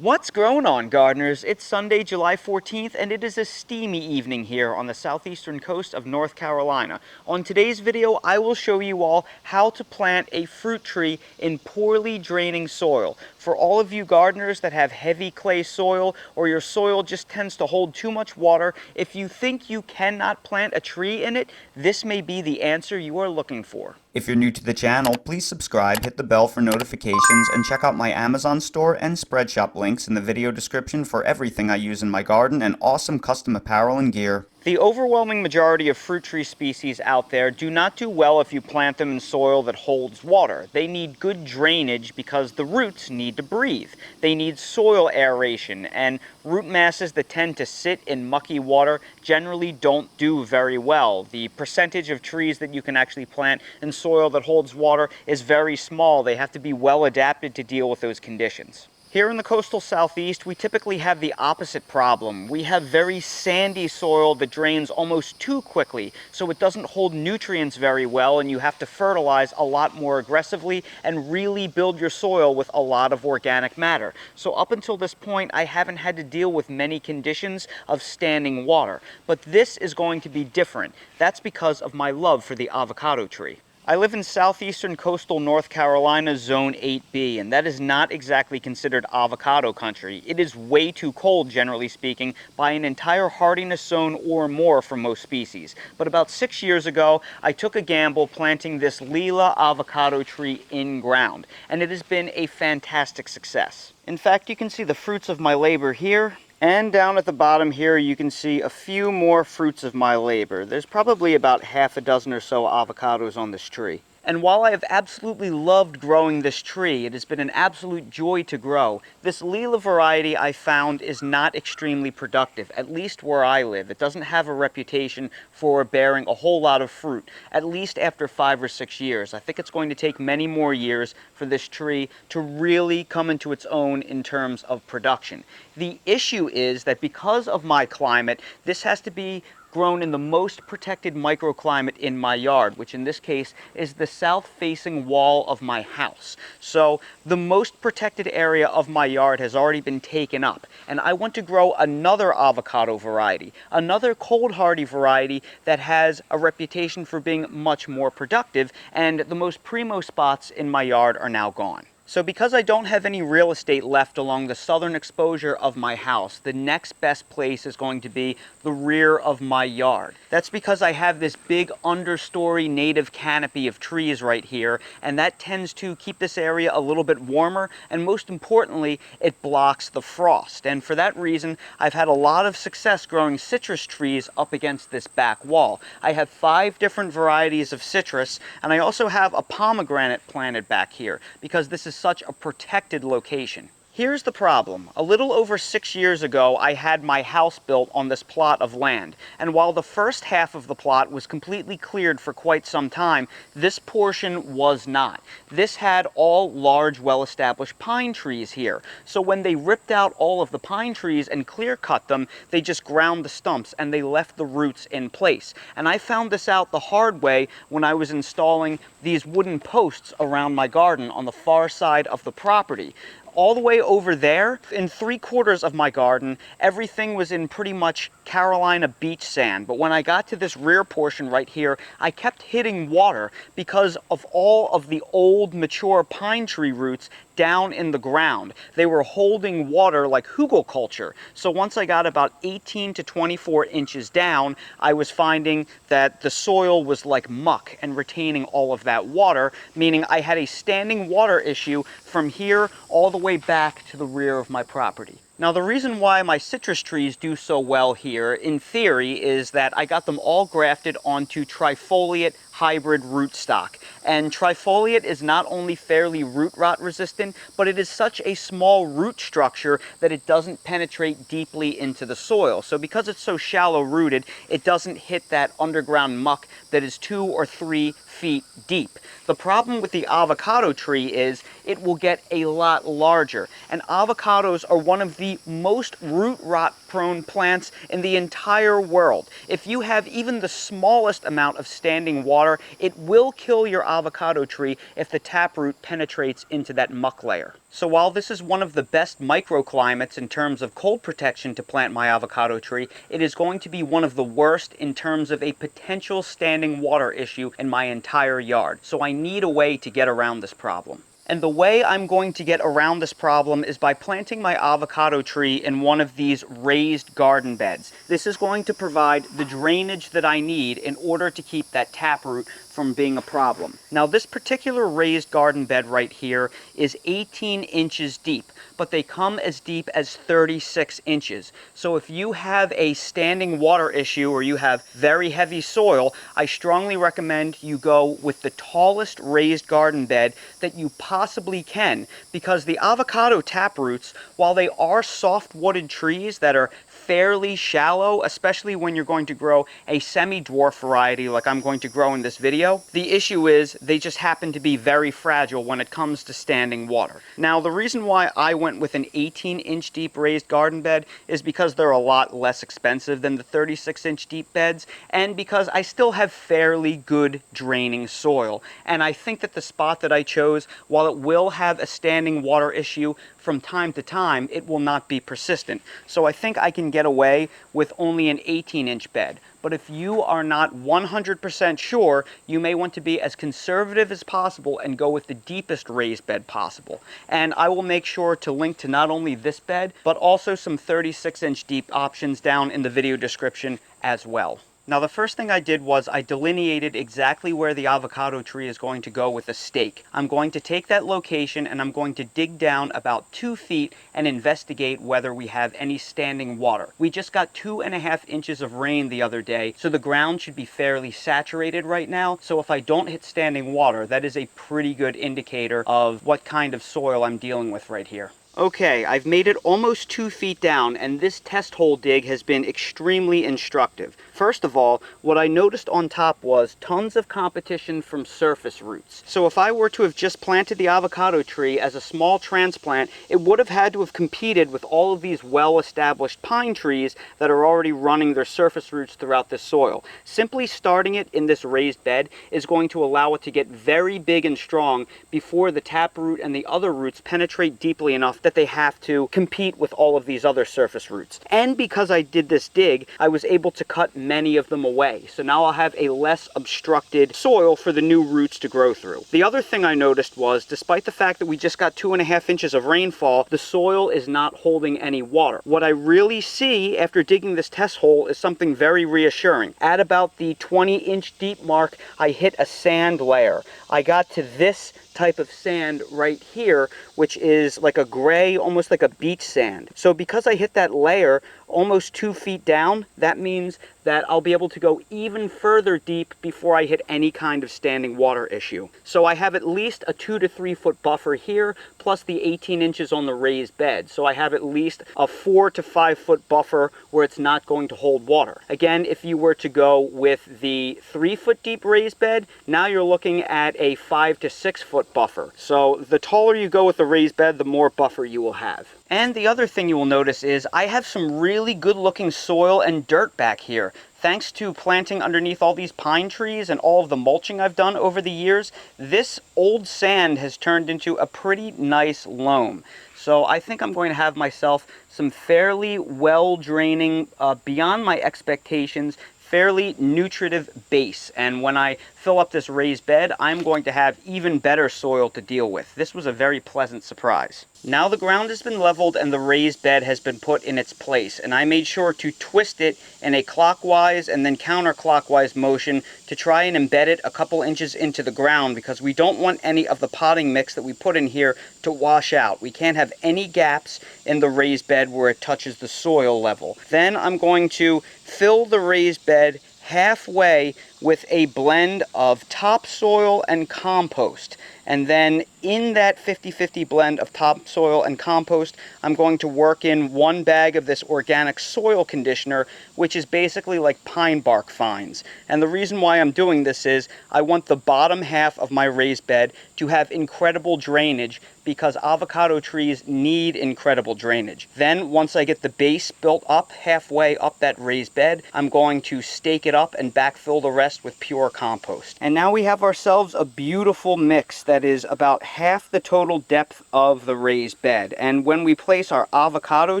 What's going on, gardeners? It's Sunday, July 14th, and it is a steamy evening here on the southeastern coast of North Carolina. On today's video, I will show you all how to plant a fruit tree in poorly draining soil. For all of you gardeners that have heavy clay soil, or your soil just tends to hold too much water, if you think you cannot plant a tree in it, this may be the answer you are looking for. If you're new to the channel, please subscribe, hit the bell for notifications, and check out my Amazon store and Spreadshop links in the video description for everything I use in my garden and awesome custom apparel and gear. The overwhelming majority of fruit tree species out there do not do well if you plant them in soil that holds water. They need good drainage because the roots need to breathe. They need soil aeration, and root masses that tend to sit in mucky water generally don't do very well. The percentage of trees that you can actually plant in soil that holds water is very small. They have to be well adapted to deal with those conditions. Here in the coastal southeast, we typically have the opposite problem. We have very sandy soil that drains almost too quickly, so it doesn't hold nutrients very well, and you have to fertilize a lot more aggressively and really build your soil with a lot of organic matter. So up until this point, I haven't had to deal with many conditions of standing water. But this is going to be different. That's because of my love for the avocado tree. I live in southeastern coastal North Carolina, Zone 8B, and that is not exactly considered avocado country. It is way too cold, generally speaking, by an entire hardiness zone or more for most species. But about 6 years ago, I took a gamble planting this Lila avocado tree in ground, and it has been a fantastic success. In fact, you can see the fruits of my labor here. And down at the bottom here, you can see a few more fruits of my labor. There's probably about half a dozen or so avocados on this tree. And while I have absolutely loved growing this tree, it has been an absolute joy to grow, this Lila variety I found is not extremely productive, at least where I live. It doesn't have a reputation for bearing a whole lot of fruit, at least after 5 or 6 years. I think it's going to take many more years for this tree to really come into its own in terms of production. The issue is that because of my climate, this has to be grown in the most protected microclimate in my yard, which in this case is the south-facing wall of my house. So the most protected area of my yard has already been taken up, and I want to grow another avocado variety, another cold-hardy variety that has a reputation for being much more productive, and the most primo spots in my yard are now gone. So because I don't have any real estate left along the southern exposure of my house, the next best place is going to be the rear of my yard. That's because I have this big understory native canopy of trees right here, and that tends to keep this area a little bit warmer, and most importantly, it blocks the frost. And for that reason, I've had a lot of success growing citrus trees up against this back wall. I have 5 different varieties of citrus, and I also have a pomegranate planted back here, because this is such a protected location. Here's the problem. A little over 6 years ago, I had my house built on this plot of land, and while the first half of the plot was completely cleared for quite some time, this portion was not. This had all large, well-established pine trees here, so when they ripped out all of the pine trees and clear-cut them, they just ground the stumps and they left the roots in place. And I found this out the hard way when I was installing these wooden posts around my garden on the far side of the property. All the way over there, in 3/4 of my garden, everything was in pretty much Carolina beach sand. But when I got to this rear portion right here, I kept hitting water because of all of the old, mature pine tree roots down in the ground. They were holding water like hugelkultur. So once I got about 18 to 24 inches down, I was finding that the soil was like muck and retaining all of that water, meaning I had a standing water issue from here all the way back to the rear of my property. Now, the reason why my citrus trees do so well here, in theory, is that I got them all grafted onto trifoliate hybrid rootstock. And trifoliate is not only fairly root rot resistant, but it is such a small root structure that it doesn't penetrate deeply into the soil. So because it's so shallow rooted, it doesn't hit that underground muck that is 2 or 3 feet deep. The problem with the avocado tree is it will get a lot larger. And avocados are one of the most root rot prone plants in the entire world. If you have even the smallest amount of standing water, it will kill your avocado tree if the taproot penetrates into that muck layer. So while this is one of the best microclimates in terms of cold protection to plant my avocado tree, it is going to be one of the worst in terms of a potential standing water issue in my entire yard. So I need a way to get around this problem. And the way I'm going to get around this problem is by planting my avocado tree in one of these raised garden beds. This is going to provide the drainage that I need in order to keep that taproot from being a problem. Now, this particular raised garden bed right here is 18 inches deep, but they come as deep as 36 inches. So if you have a standing water issue or you have very heavy soil, I strongly recommend you go with the tallest raised garden bed that you possibly can, because the avocado taproots, while they are soft-wooded trees that are fairly shallow, especially when you're going to grow a semi-dwarf variety like I'm going to grow in this video, the issue is they just happen to be very fragile when it comes to standing water. Now, the reason why I went with an 18-inch deep raised garden bed is because they're a lot less expensive than the 36-inch deep beds, and because I still have fairly good draining soil. And I think that the spot that I chose, while it will have a standing water issue from time to time, it will not be persistent. So I think I can get away with only an 18-inch bed. But if you are not 100% sure, you may want to be as conservative as possible and go with the deepest raised bed possible. And I will make sure to link to not only this bed, but also some 36-inch deep options down in the video description as well. Now, the first thing I did was I delineated exactly where the avocado tree is going to go with a stake. I'm going to take that location and I'm going to dig down about 2 feet and investigate whether we have any standing water. We just got 2.5 inches of rain the other day, so the ground should be fairly saturated right now. So if I don't hit standing water, that is a pretty good indicator of what kind of soil I'm dealing with right here. Okay, I've made it almost 2 feet down, and this test hole dig has been extremely instructive. First of all, what I noticed on top was tons of competition from surface roots. So if I were to have just planted the avocado tree as a small transplant, it would have had to have competed with all of these well-established pine trees that are already running their surface roots throughout this soil. Simply starting it in this raised bed is going to allow it to get very big and strong before the taproot and the other roots penetrate deeply enough that they have to compete with all of these other surface roots. And because I did this dig, I was able to cut many of them away. So now I'll have a less obstructed soil for the new roots to grow through. The other thing I noticed was, despite the fact that we just got 2.5 inches of rainfall, the soil is not holding any water. What I really see after digging this test hole is something very reassuring. At about the 20-inch deep mark, I hit a sand layer. I got to this type of sand right here, which is like a gray, almost like a beach sand. So because I hit that layer almost 2 feet down, that means that I'll be able to go even further deep before I hit any kind of standing water issue. So I have at least a 2 to 3 foot buffer here, plus the 18 inches on the raised bed. So I have at least a 4 to 5 foot buffer where it's not going to hold water. Again, if you were to go with the 3 foot deep raised bed, now you're looking at a 5 to 6 foot buffer. So the taller you go with the raised bed, the more buffer you will have. And the other thing you will notice is I have some really good looking soil and dirt back here. Thanks to planting underneath all these pine trees and all of the mulching I've done over the years, this old sand has turned into a pretty nice loam. So I think I'm going to have myself some fairly well draining, beyond my expectations, fairly nutritive base. And when I fill up this raised bed, I'm going to have even better soil to deal with. This was a very pleasant surprise. Now the ground has been leveled and the raised bed has been put in its place, and I made sure to twist it in a clockwise and then counterclockwise motion to try and embed it a couple inches into the ground, because we don't want any of the potting mix that we put in here to wash out. We can't have any gaps in the raised bed where it touches the soil level. Then I'm going to fill the raised bed halfway with a blend of topsoil and compost. And then in that 50-50 blend of topsoil and compost, I'm going to work in 1 bag of this organic soil conditioner, which is basically like pine bark fines. And the reason why I'm doing this is I want the bottom half of my raised bed to have incredible drainage, because avocado trees need incredible drainage. Then once I get the base built up halfway up that raised bed, I'm going to stake it up and backfill the rest with pure compost. And now we have ourselves a beautiful mix that is about half the total depth of the raised bed. And when we place our avocado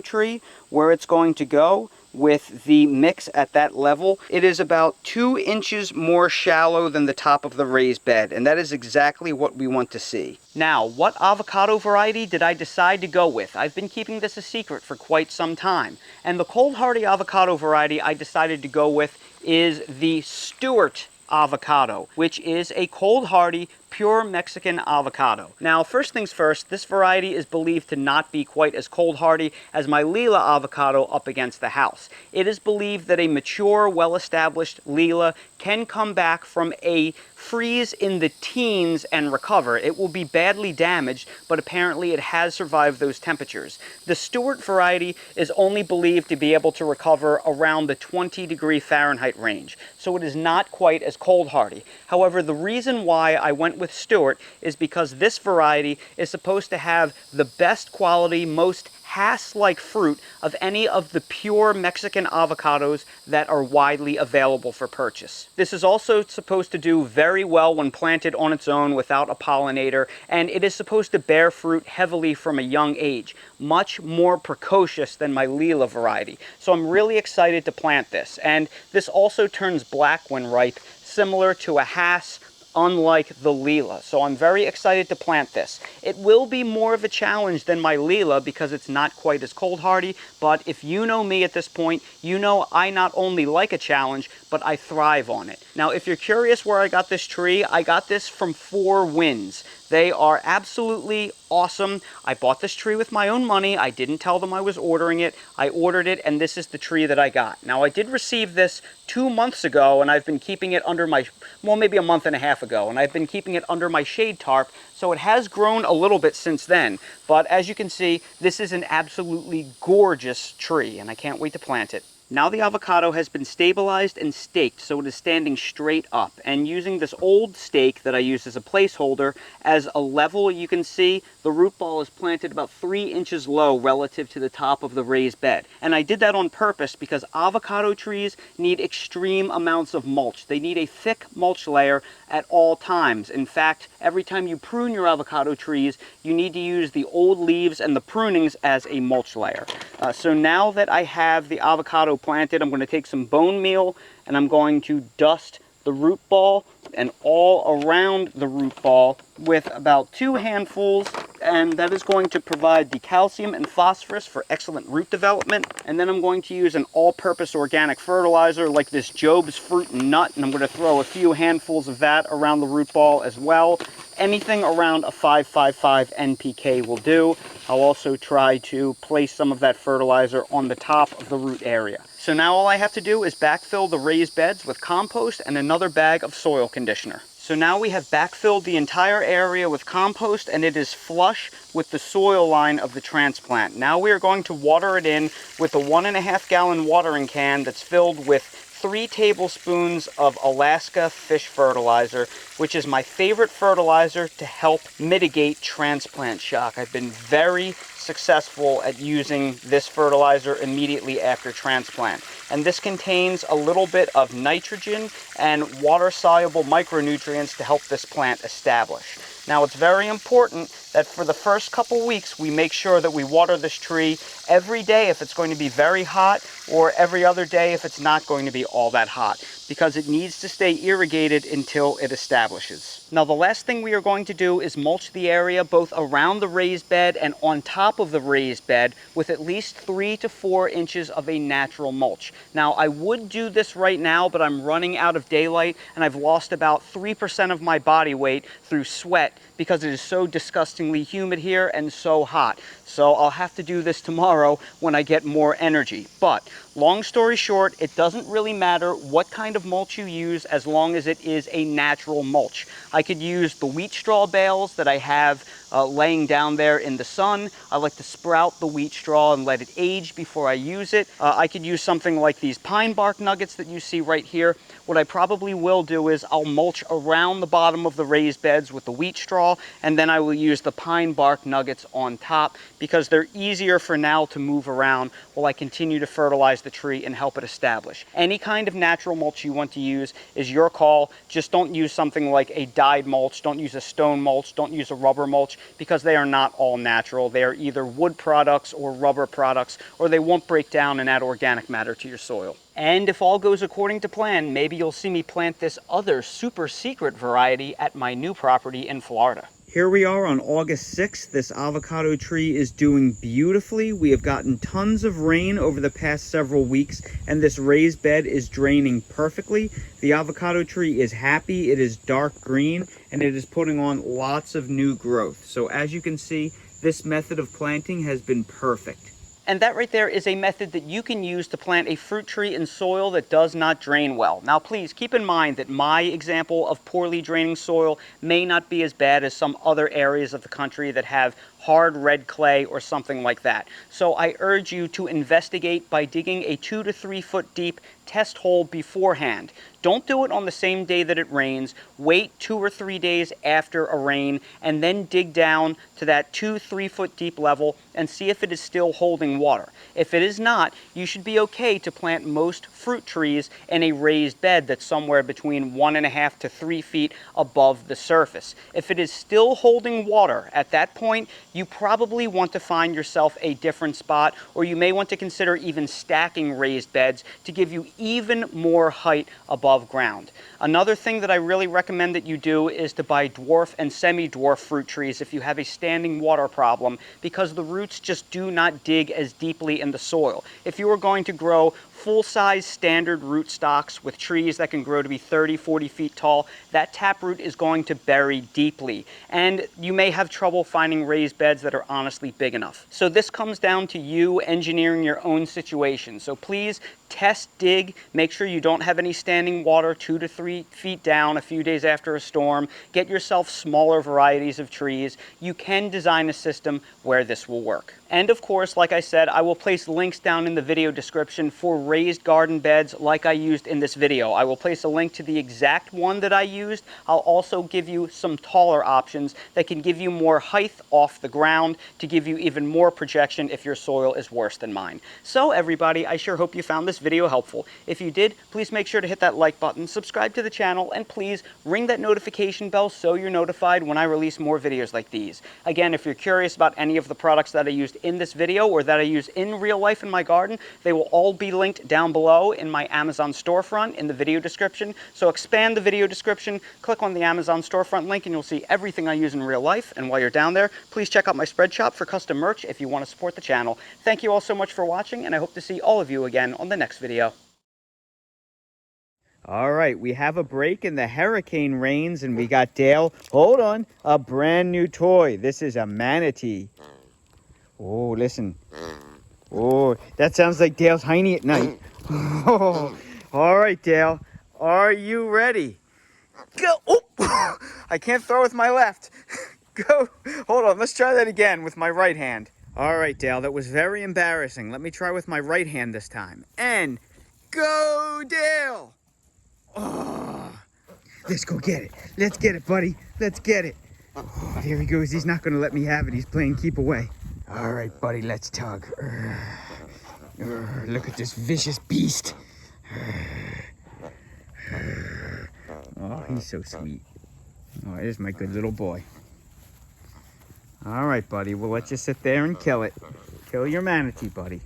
tree where it's going to go, with the mix at that level, it is about 2 inches more shallow than the top of the raised bed, and that is exactly what we want to see. Now, what avocado variety did I decide to go with? I've been keeping this a secret for quite some time, and the cold hardy avocado variety I decided to go with is the Stewart avocado, which is a cold hardy pure Mexican avocado. Now, first things first, this variety is believed to not be quite as cold hardy as my Lila avocado up against the house. It is believed that a mature, well-established Lila can come back from a freeze in the teens and recover. It will be badly damaged, but apparently it has survived those temperatures. The Stewart variety is only believed to be able to recover around the 20-degree Fahrenheit range, so it is not quite as cold hardy. However, the reason why I went with Stewart is because this variety is supposed to have the best quality, most Hass-like fruit of any of the pure Mexican avocados that are widely available for purchase. This is also supposed to do very well when planted on its own without a pollinator, and it is supposed to bear fruit heavily from a young age, much more precocious than my Lila variety. So I'm really excited to plant this, and this also turns black when ripe, similar to a Hass, unlike the Lila. So I'm very excited to plant this. It will be more of a challenge than my Lila because it's not quite as cold hardy, but if you know me at this point, you know I not only like a challenge, but I thrive on it. Now, if you're curious where I got this tree, I got this from 4 Winds. They are absolutely awesome. I bought this tree with my own money. I didn't tell them I was ordering it. I ordered it, and this is the tree that I got. Now, I did receive this 2 months ago, and I've been keeping it under my, well, maybe a month and a half ago, and I've been keeping it under my shade tarp, so it has grown a little bit since then. But as you can see, this is an absolutely gorgeous tree, and I can't wait to plant it. Now the avocado has been stabilized and staked, so it is standing straight up. And using this old stake that I used as a placeholder, as a level, you can see the root ball is planted about 3 inches low relative to the top of the raised bed. And I did that on purpose because avocado trees need extreme amounts of mulch. They need a thick mulch layer at all times. In fact, every time you prune your avocado trees, you need to use the old leaves and the prunings as a mulch layer. So now that I have the avocado planted, I'm going to take some bone meal and I'm going to dust the root ball and all around the root ball with about 2 handfuls, and that is going to provide the calcium and phosphorus for excellent root development. And then I'm going to use an all-purpose organic fertilizer like this Job's Fruit and Nut, and I'm going to throw a few handfuls of that around the root ball as well. Anything around a 5.55 NPK will do. I'll also try to place some of that fertilizer on the top of the root area. So now all I have to do is backfill the raised beds with compost and another bag of soil conditioner. So now we have backfilled the entire area with compost, and it is flush with the soil line of the transplant. Now we are going to water it in with a 1.5 gallon watering can that's filled with 3 tablespoons of Alaska fish fertilizer, which is my favorite fertilizer to help mitigate transplant shock. I've been very successful at using this fertilizer immediately after transplant. And this contains a little bit of nitrogen and water-soluble micronutrients to help this plant establish. Now, it's very important that for the first couple weeks we make sure that we water this tree every day if it's going to be very hot, or every other day if it's not going to be all that hot, because it needs to stay irrigated until it establishes. Now, the last thing we are going to do is mulch the area both around the raised bed and on top of the raised bed with at least 3 to 4 inches of a natural mulch. Now, I would do this right now, but I'm running out of daylight and I've lost about 3% of my body weight through sweat because it is so disgustingly humid here and so hot. So I'll have to do this tomorrow when I get more energy. But long story short, it doesn't really matter what kind of mulch you use as long as it is a natural mulch. I could use the wheat straw bales that I have laying down there in the sun. I like to sprout the wheat straw and let it age before I use it. I could use something like these pine bark nuggets that you see right here. What I probably will do is I'll mulch around the bottom of the raised beds with the wheat straw, and then I will use the pine bark nuggets on top because they're easier for now to move around while I continue to fertilize the tree and help it establish. Any kind of natural mulch you want to use is your call. Just don't use something like a dyed mulch, don't use a stone mulch, don't use a rubber mulch, because they are not all natural. They are either wood products or rubber products, or they won't break down and add organic matter to your soil. And if all goes according to plan, maybe you'll see me plant this other super secret variety at my new property in Florida. Here we are on August 6th. This avocado tree is doing beautifully. We have gotten tons of rain over the past several weeks, and this raised bed is draining perfectly. The avocado tree is happy. It is dark green, and it is putting on lots of new growth. So as you can see, this method of planting has been perfect. And that right there is a method that you can use to plant a fruit tree in soil that does not drain well. Now please keep in mind that my example of poorly draining soil may not be as bad as some other areas of the country that have hard red clay or something like that. So I urge you to investigate by digging a 2 to 3 foot deep test hole beforehand. Don't do it on the same day that it rains. Wait 2 or 3 days after a rain and then dig down to that 2-3 foot deep level and see if it is still holding water. If it is not, you should be okay to plant most fruit trees in a raised bed that's somewhere between 1.5 to 3 feet above the surface. If it is still holding water at that point, you probably want to find yourself a different spot, or you may want to consider even stacking raised beds to give you even more height above ground. Another thing that I really recommend that you do is to buy dwarf and semi-dwarf fruit trees if you have a standing water problem, because the roots just do not dig as deeply in the soil. If you are going to grow full-size standard rootstocks with trees that can grow to be 30-40 feet tall, that taproot is going to bury deeply, and you may have trouble finding raised beds that are honestly big enough. So this comes down to you engineering your own situation. So please test dig, make sure you don't have any standing water 2 to 3 feet down a few days after a storm. Get yourself smaller varieties of trees. You can design a system where this will work. And of course, like I said, I will place links down in the video description for raised garden beds like I used in this video. I will place a link to the exact one that I used. I'll also give you some taller options that can give you more height off the ground to give you even more projection if your soil is worse than mine. So everybody, I sure hope you found this video helpful. If you did, please make sure to hit that like button, subscribe to the channel, and please ring that notification bell so you're notified when I release more videos like these. Again, if you're curious about any of the products that I used in this video or that I use in real life in my garden, they will all be linked down below in my Amazon storefront in the video description. So expand the video description, click on the Amazon storefront link, and you'll see everything I use in real life. And while you're down there, please check out my spread shop for custom merch if you want to support the channel. Thank you all so much for watching, and I hope to see all of you again on the next video. All right, we have a break in the hurricane rains, and we got Dale, hold on, a brand new toy. This is a manatee. Oh, listen. Oh, that sounds like Dale's hiney at night. Oh, all right, Dale, are you ready? Go! Oh, I can't throw with my left. Go. Hold on, let's try that again with my right hand. All right, Dale, that was very embarrassing. Let me try with my right hand this time. And go, Dale! Oh, let's go get it. Let's get it, buddy. Let's get it. Oh, here he goes. He's not going to let me have it. He's playing keep away. All right, buddy, let's tug. Look at this vicious beast. Oh, he's so sweet. Oh, there's my good little boy. All right, buddy, we'll let you sit there and kill it. Kill your manatee, buddy.